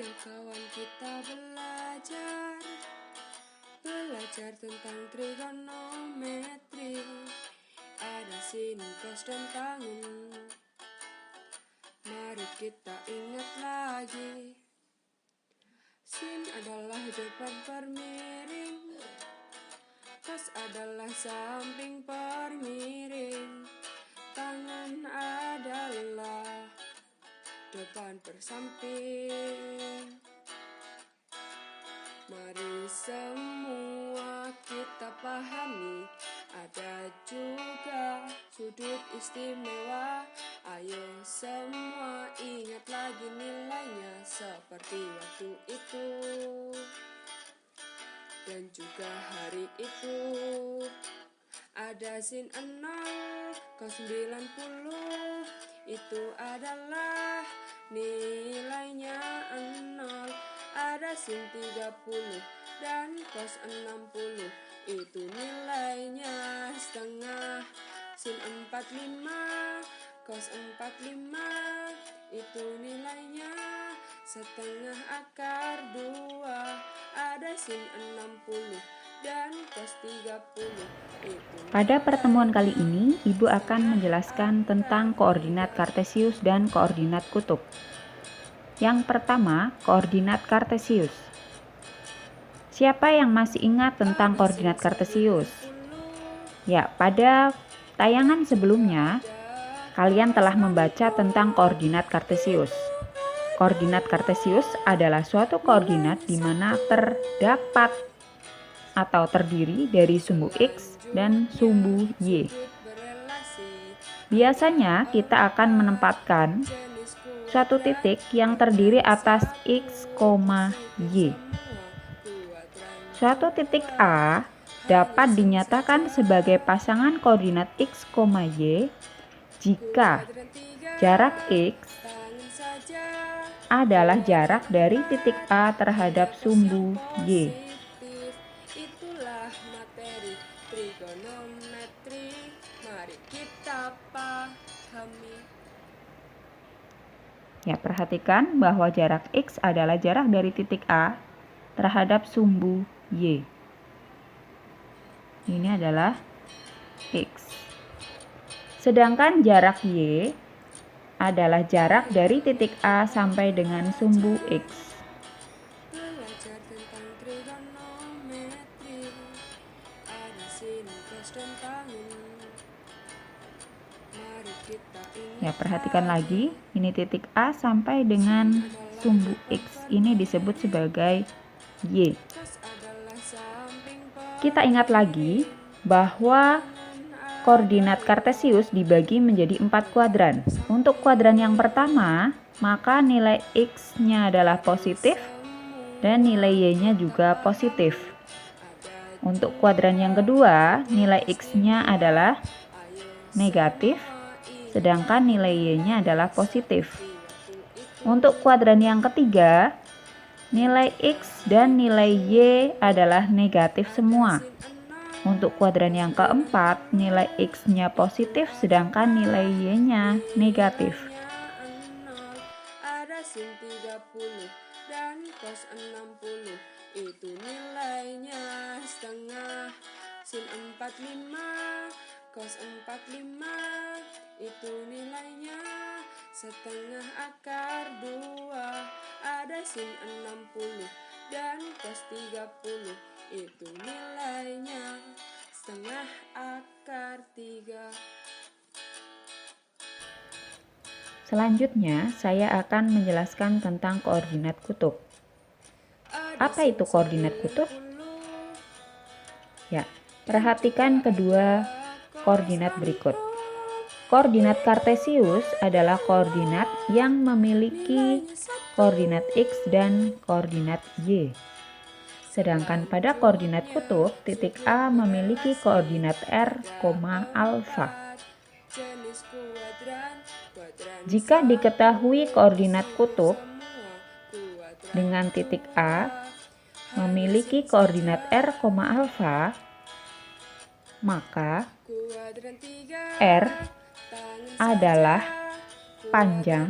Ayo kawan kita belajar tentang trigonometri. Ada sin, cos, dan tangen. Mari kita ingat lagi. Sin adalah depan per miring, cos adalah samping per miring, tangan adalah depan per samping. Mari semua kita pahami, ada juga sudut istimewa. Ayo semua ingat lagi nilainya seperti waktu itu dan juga hari itu. Ada sin 0, cos 90, itu adalah nilainya 0. Ada sin 30 dan cos 60, itu nilainya setengah. Sin 45, cos 45, itu nilainya setengah akar 2. Ada sin 60 dan cos 30, itu. Pada pertemuan kali ini, Ibu akan menjelaskan tentang koordinat kartesius dan koordinat kutub. Yang pertama, koordinat kartesius. Siapa yang masih ingat tentang koordinat kartesius? Ya, pada tayangan sebelumnya, kalian telah membaca tentang koordinat kartesius. Koordinat kartesius adalah suatu koordinat di mana terdapat atau terdiri dari sumbu X dan sumbu Y. Biasanya kita akan menempatkan suatu titik yang terdiri atas X, Y. Suatu titik A dapat dinyatakan sebagai pasangan koordinat X, Y jika jarak X adalah jarak dari titik A terhadap sumbu Y. Itulah materi trigonometri, mari kita pahami. Ya, perhatikan bahwa jarak X adalah jarak dari titik A terhadap sumbu Y. Ini adalah X. Sedangkan jarak Y adalah jarak dari titik A sampai dengan sumbu X. Belajar tentang trigonometri, ada sin, cos, dan tangen. Mari kita ingat. Ya, perhatikan lagi, ini titik A sampai dengan sumbu X. Ini disebut sebagai Y. Kita ingat lagi bahwa koordinat kartesius dibagi menjadi 4 kuadran. Untuk kuadran yang pertama, maka nilai X-nya adalah positif dan nilai Y-nya juga positif. Untuk kuadran yang kedua, nilai X-nya adalah negatif, sedangkan nilai Y-nya adalah positif. Untuk kuadran yang ketiga, nilai X dan nilai Y adalah negatif semua. Untuk kuadran yang keempat, nilai X-nya positif sedangkan nilai Y-nya negatif. Ada sin 30 dan cos 60, itu nilainya setengah. Sin 45, cos 45, itu nilainya setengah akar 2. Ada sin 60 dan cos 30, itu nilainya setengah akar 3. Selanjutnya, saya akan menjelaskan tentang koordinat kutub. Apa itu koordinat kutub? Ya, perhatikan kedua koordinat berikut. Koordinat kartesius adalah koordinat yang memiliki koordinat X dan koordinat Y. Sedangkan pada koordinat kutub, titik A memiliki koordinat R, alfa. Jika diketahui koordinat kutub dengan titik A memiliki koordinat R, alfa, maka R adalah panjang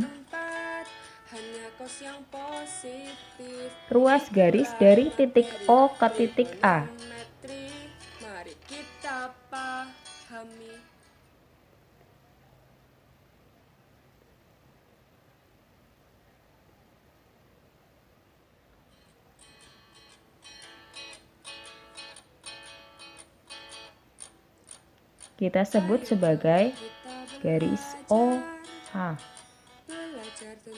ruas garis dari titik O ke titik A. Mari kita pahami. Kita sebut sebagai garis OA.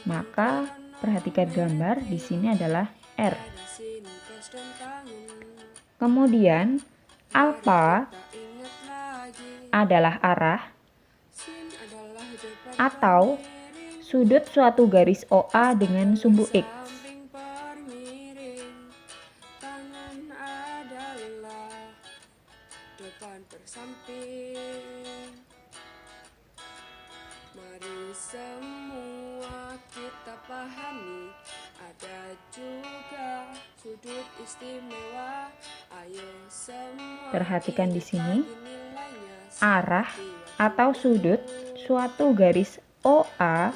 Maka perhatikan gambar di sini adalah R. Kemudian alfa adalah arah atau sudut suatu garis OA dengan sumbu X. Mari semua kita pahami, ada juga sudut istimewa. Ayo semua Perhatikan di sini, arah atau sudut suatu garis OA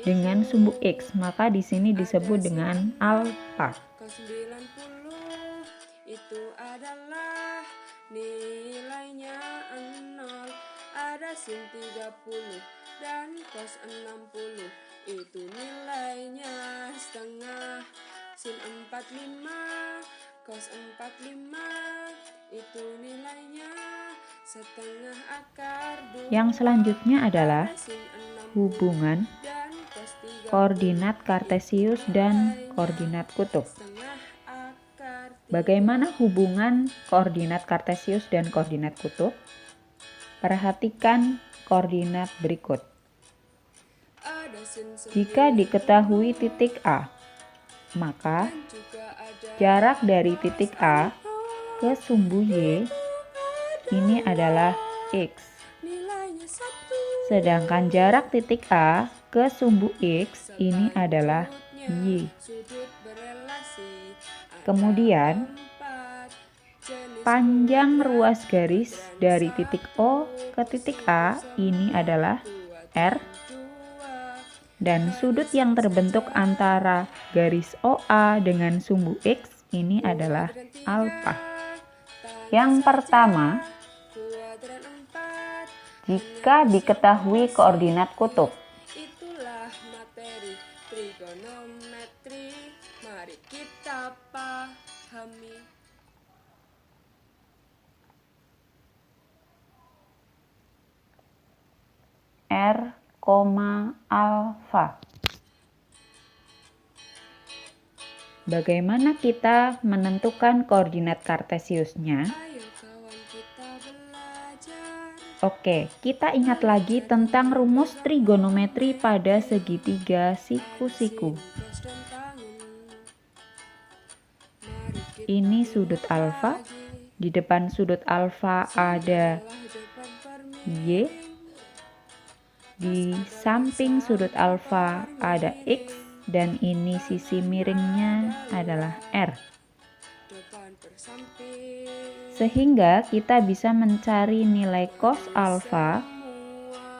dengan sumbu X, maka di sini disebut dengan alfa. Cos 90 itu adalah nilainya 0. Ada sin 30 dan cos 60 itu nilainya setengah. Sin 45 cos 45 itu nilainya setengah akar 2. Yang selanjutnya adalah Sin 60 hubungan dan cos 30 koordinat kartesius dan koordinat kutub. setengah akar 3. Bagaimana hubungan koordinat kartesius dan koordinat kutub? Perhatikan koordinat berikut. Ada sin 9 Jika diketahui titik A, maka juga ada jarak dari titik A ke sumbu Y ini adalah X. nilainya 1. Sedangkan jarak titik A ke sumbu X ini adalah Y. Sudut berelasi. Kemudian, panjang ruas garis dari titik O ke titik A ini adalah R, dan sudut yang terbentuk antara garis OA dengan sumbu X ini adalah alfa. Yang pertama, jika diketahui koordinat kutub. Itulah materi trigonometri. Mari kita pahami. R, alfa. Bagaimana kita menentukan koordinat kartesiusnya? Ayo kawan kita belajar. Oke, kita ingat lagi tentang rumus trigonometri pada segitiga siku-siku. Cos dan tangan. Mari kita Ini sudut alfa. Di depan sudut alfa ada depan permi. Y. Di samping sudut alfa ada X. Dan ini sisi miringnya adalah R. Depan persamping. Sehingga kita bisa mencari nilai cos alfa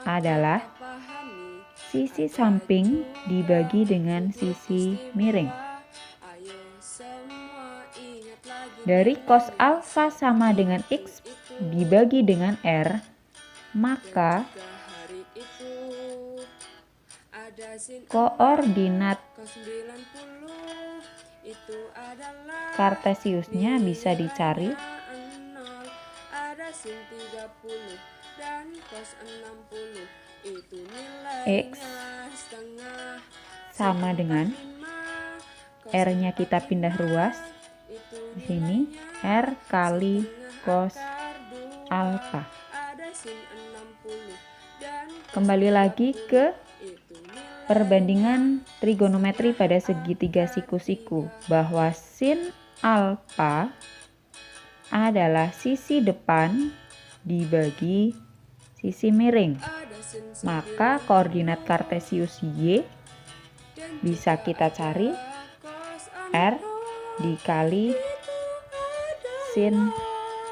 adalah Pahami. sisi samping dibagi dengan sisi miring. Ayo semua ingat lagi. Dari cos alfa sama dengan X dibagi dengan R, maka Hari itu ada sin koordinat cos 90 itu adalah kartesiusnya bisa dicari 0. Ada sin 30 dan cos 60 itu nilainya X setengah. sama dengan R-nya kita pindah ruas. Di sini R kali cos alfa. Ada sin 60 dan Kembali lagi ke itu nilai perbandingan trigonometri pada segitiga siku-siku, bahwa sin alfa adalah sisi depan dibagi sisi miring. ada sin Maka koordinat kartesius Y bisa kita cari cos R dikali sin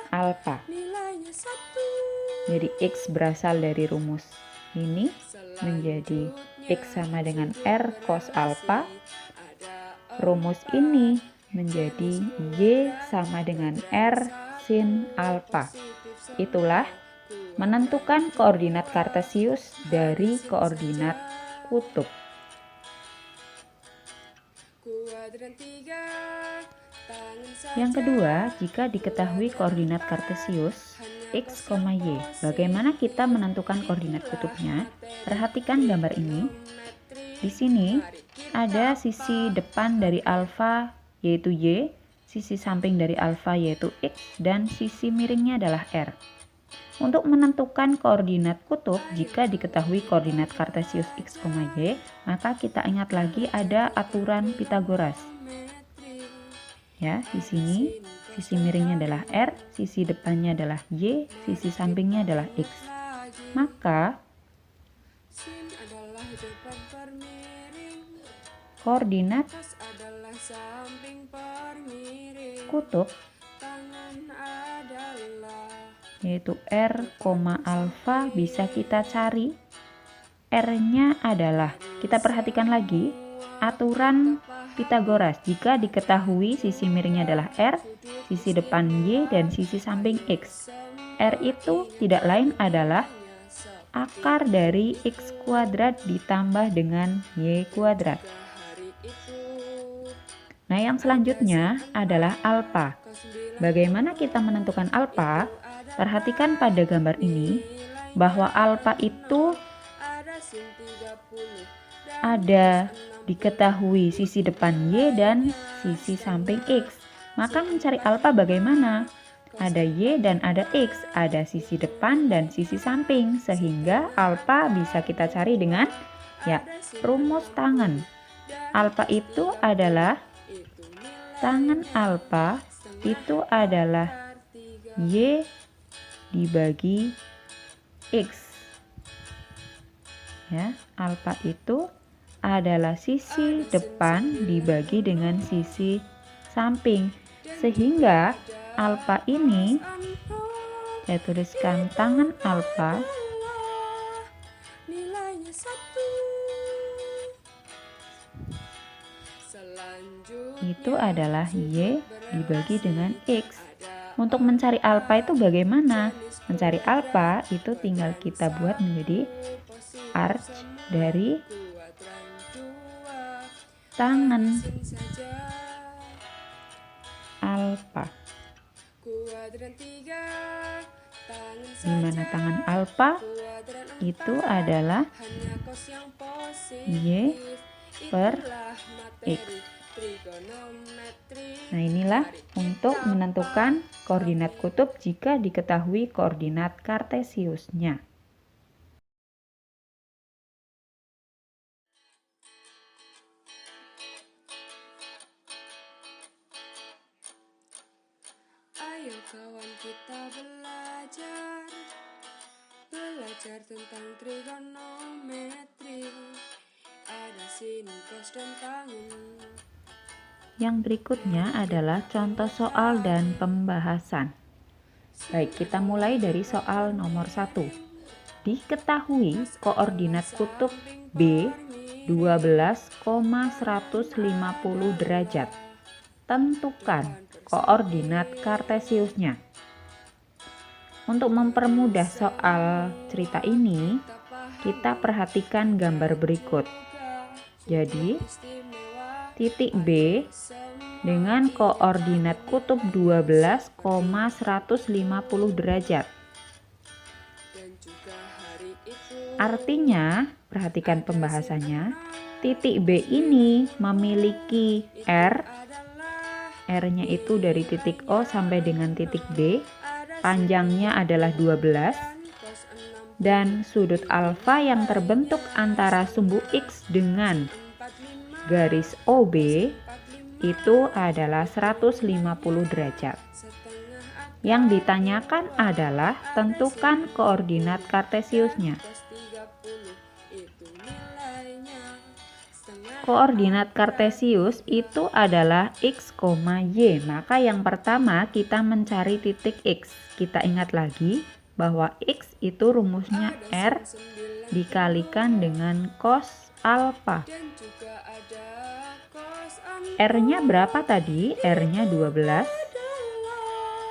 alfa. nilainya 1. Jadi X berasal dari rumus ini menjadi X sama dengan R cos alfa rumus ini menjadi Y sama dengan R sin alfa. Itulah menentukan koordinat kartesius dari koordinat kutub. Yang kedua, jika diketahui koordinat kartesius X, Y, bagaimana kita menentukan koordinat kutubnya? Perhatikan gambar ini. Di sini ada sisi depan dari alfa yaitu Y, sisi samping dari alfa yaitu X, dan sisi miringnya adalah R. Untuk menentukan koordinat kutub, jika diketahui koordinat kartesius X, Y, maka kita ingat lagi ada aturan Pythagoras. Ya, di sini sisi miringnya adalah R, sisi depannya adalah Y, sisi sampingnya adalah X. Maka koordinat kutub yaitu R, alfa bisa kita cari. R-nya adalah, kita perhatikan lagi aturan Pythagoras. Jika diketahui sisi miringnya adalah R, sisi depan Y, dan sisi samping X. R itu tidak lain adalah akar dari X kuadrat ditambah dengan Y kuadrat. Nah, yang selanjutnya adalah alfa. Bagaimana kita menentukan alfa? Perhatikan pada gambar ini bahwa alfa itu ada diketahui sisi depan Y dan sisi samping X. Maka mencari alfa bagaimana? Ada Y dan ada X, ada sisi depan dan sisi samping, sehingga alfa bisa kita cari dengan rumus tangen. Alfa itu adalah tangen alfa itu adalah Y dibagi X. Ya, alfa itu adalah sisi depan dibagi dengan sisi samping, sehingga alfa ini saya tuliskan tangen alfa itu adalah Y dibagi dengan X. Untuk mencari alfa itu bagaimana? Mencari alfa itu tinggal kita buat menjadi arc dari tangen alfa. Di mana tangen alfa itu adalah Y per X. Nah, inilah untuk menentukan koordinat kutub jika diketahui koordinat kartesiusnya. Ayo kawan kita belajar tentang trigonometri. Ada sin, cos, dan tangen. Yang berikutnya adalah contoh soal dan pembahasan. Baik, kita mulai dari soal nomor 1. Diketahui koordinat kutub B 12,150 derajat. Tentukan koordinat kartesiusnya. Untuk mempermudah soal cerita ini, kita perhatikan gambar berikut. Jadi, titik B dengan koordinat kutub 12,150 derajat. Artinya, perhatikan pembahasannya, titik B ini memiliki R-nya itu dari titik O sampai dengan titik B, panjangnya adalah 12, dan sudut alfa yang terbentuk antara sumbu X dengan garis OB itu adalah 150 derajat. Yang ditanyakan adalah tentukan koordinat kartesiusnya. Koordinat kartesius itu adalah X, Y. Maka yang pertama kita mencari titik X. Kita ingat lagi bahwa X itu rumusnya R dikalikan dengan cos alfa. R-nya berapa tadi? R-nya 12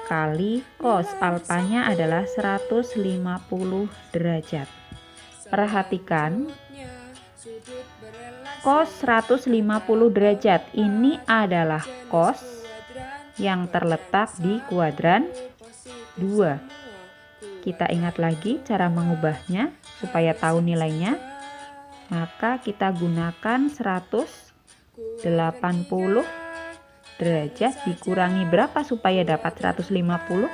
kali cos alfanya adalah 150 derajat. Perhatikan, cos 150 derajat ini adalah cos yang terletak di kuadran 2. Kita ingat lagi cara mengubahnya supaya tahu nilainya. Maka kita gunakan 180 derajat dikurangi berapa supaya dapat 150?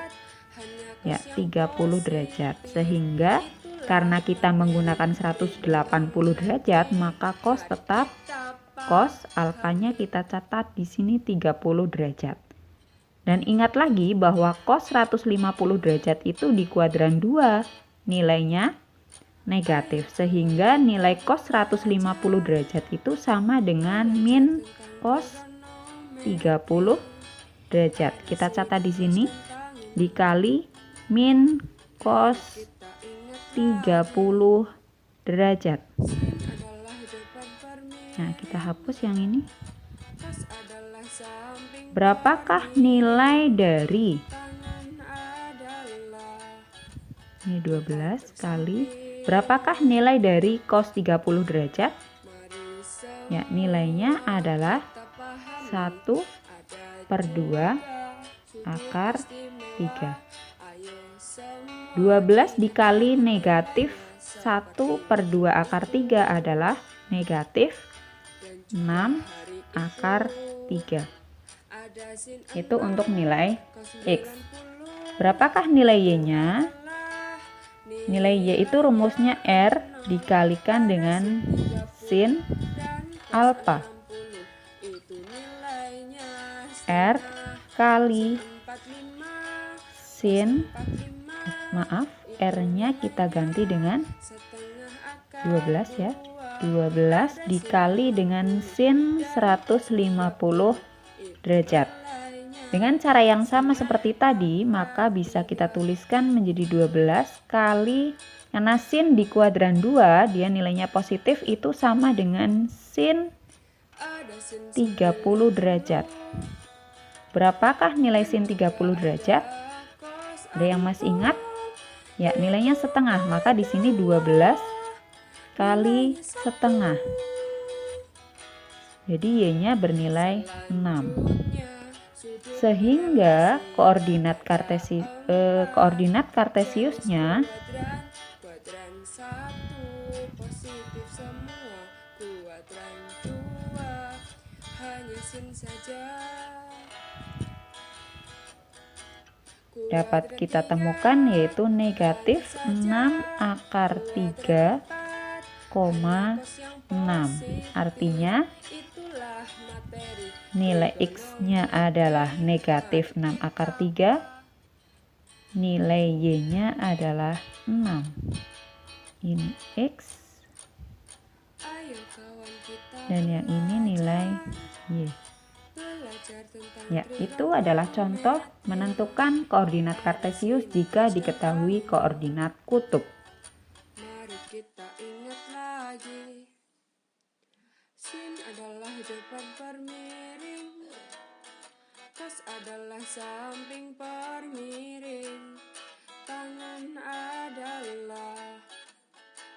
Ya, 30 derajat. Sehingga karena kita menggunakan 180 derajat, maka cos tetap cos alfanya kita catat di sini 30 derajat. Dan ingat lagi bahwa cos 150 derajat itu di kuadran 2 nilainya negatif, sehingga nilai cos 150 derajat itu sama dengan min cos 30 derajat. Kita catat di sini dikali min cos 30 derajat. Nah, kita hapus yang ini. Berapakah nilai dari ini 12 kali berapakah nilai dari cos 30 derajat? Ya, nilainya adalah 1/2 akar 3. 12 dikali negatif 1/2 akar 3 adalah negatif 6 akar 3. Itu untuk nilai X. Berapakah nilai Y-nya? Nilai Y itu rumusnya R dikalikan dengan sin alfa. R kali sin, R-nya kita ganti dengan 12 ya. 12 dikali dengan sin 150 derajat. Dengan cara yang sama seperti tadi, maka bisa kita tuliskan menjadi 12 kali, karena sin di kuadran 2 dia nilainya positif, itu sama dengan sin 30 derajat. Berapakah nilai sin 30 derajat? Ada yang masih ingat? Ya, nilainya setengah, maka di sini 12 kali setengah. Jadi Y-nya bernilai 6. Sehingga koordinat kartesiusnya dapat kita temukan yaitu negatif 6 akar 3,6. Artinya nilai X-nya adalah negatif 6 akar 3, nilai Y-nya adalah 6. Ini X, dan yang ini nilai Y. Ya, itu adalah contoh menentukan koordinat kartesius jika diketahui koordinat kutub. Mari kita ingat lagi, sin adalah depan permiring, cos adalah samping permiring, tangan adalah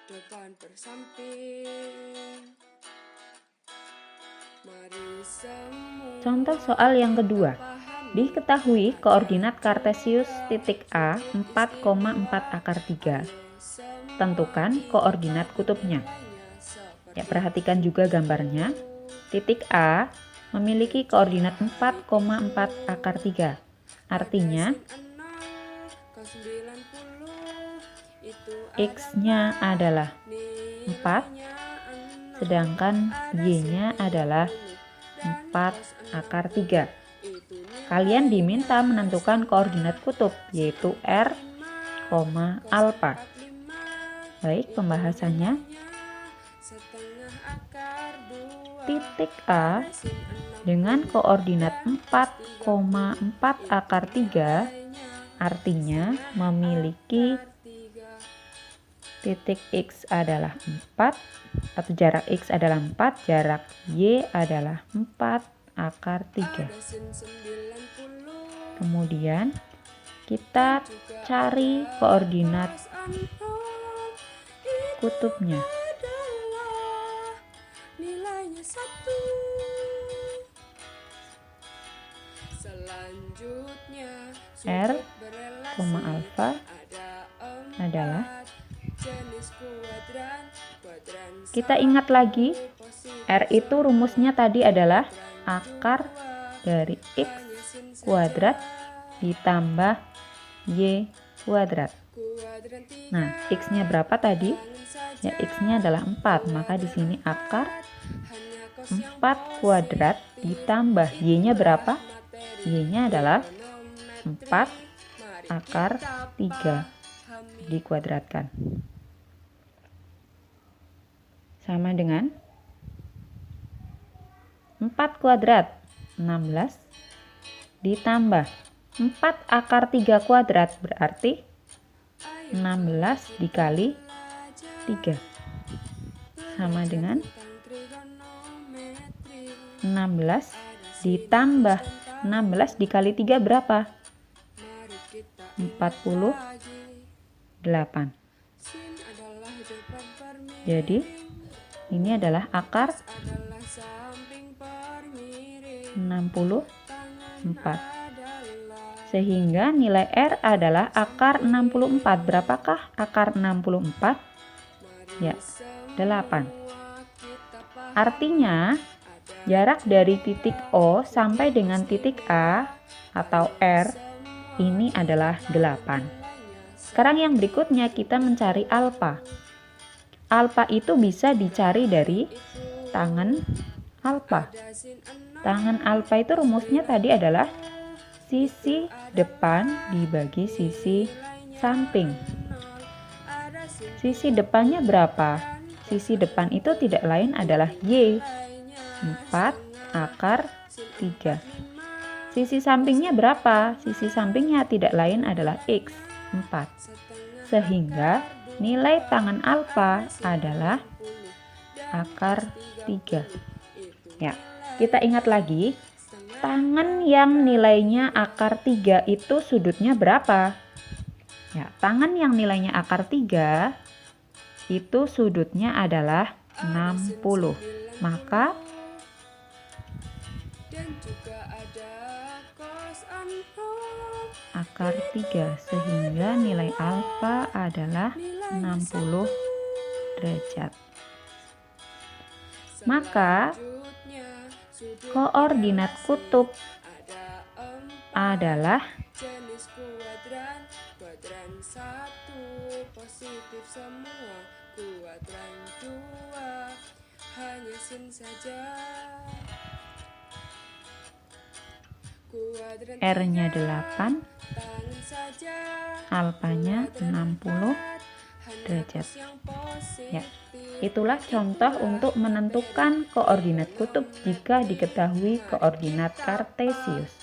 depan persamping. Mari semua. Contoh soal yang kedua. Diketahui koordinat kartesius titik A 4,4 akar 3. Tentukan koordinat kutubnya. Ya, perhatikan juga gambarnya. Titik A memiliki koordinat 4,4 akar 3. Artinya X-nya adalah 4, sedangkan Y-nya adalah 4 akar 3. Kalian diminta menentukan koordinat kutub, yaitu R, alfa. Baik, pembahasannya. Titik A dengan koordinat 4,4 akar 3 artinya memiliki titik X adalah 4, atau jarak X adalah 4, jarak Y adalah 4, akar 3. Ada sin 90. Kemudian kita cari koordinat Cos anoa kutubnya. adalah nilainya 1. Selanjutnya R, sudut berelasi alfa ada adalah, 4 jenis kuadran. kita ingat lagi, R itu rumusnya tadi adalah akar dari X kuadrat ditambah Y kuadrat. Nah, X-nya berapa tadi? Ya, X-nya adalah 4, maka di sini akar 4 kuadrat ditambah Y-nya berapa? Y-nya adalah 4 akar 3 dikuadratkan. Sama dengan 4 kuadrat 16 ditambah 4 akar 3 kuadrat berarti 16 dikali 3 sama dengan 16 ditambah 16 dikali 3 berapa? 48. Jadi ini adalah akar 64. Sehingga nilai R adalah akar 64. Berapakah akar 64? Ya, 8. Artinya jarak dari titik O sampai dengan titik A atau R ini adalah 8. Sekarang yang berikutnya kita mencari alfa. Alfa itu bisa dicari dari tangen alfa. Tangen alfa itu rumusnya tadi adalah sisi depan dibagi sisi samping. Sisi depannya berapa? Sisi depan itu tidak lain adalah Y, 4 akar 3. Sisi sampingnya berapa? Sisi sampingnya tidak lain adalah X, 4. Sehingga nilai tangen alfa adalah akar 3. Ya, kita ingat lagi, tangen yang nilainya akar 3 itu sudutnya berapa? Ya, tangen yang nilainya akar 3 itu sudutnya adalah 60. Maka akar 3 sehingga nilai alfa adalah 60 derajat. Maka koordinat kutub adalah jenis kuadran 1 positif semua, kuadran 2 hanya sin saja. R-nya 8, alfanya 60 derajat. Ya, itulah contoh untuk menentukan koordinat kutub jika diketahui koordinat kartesius.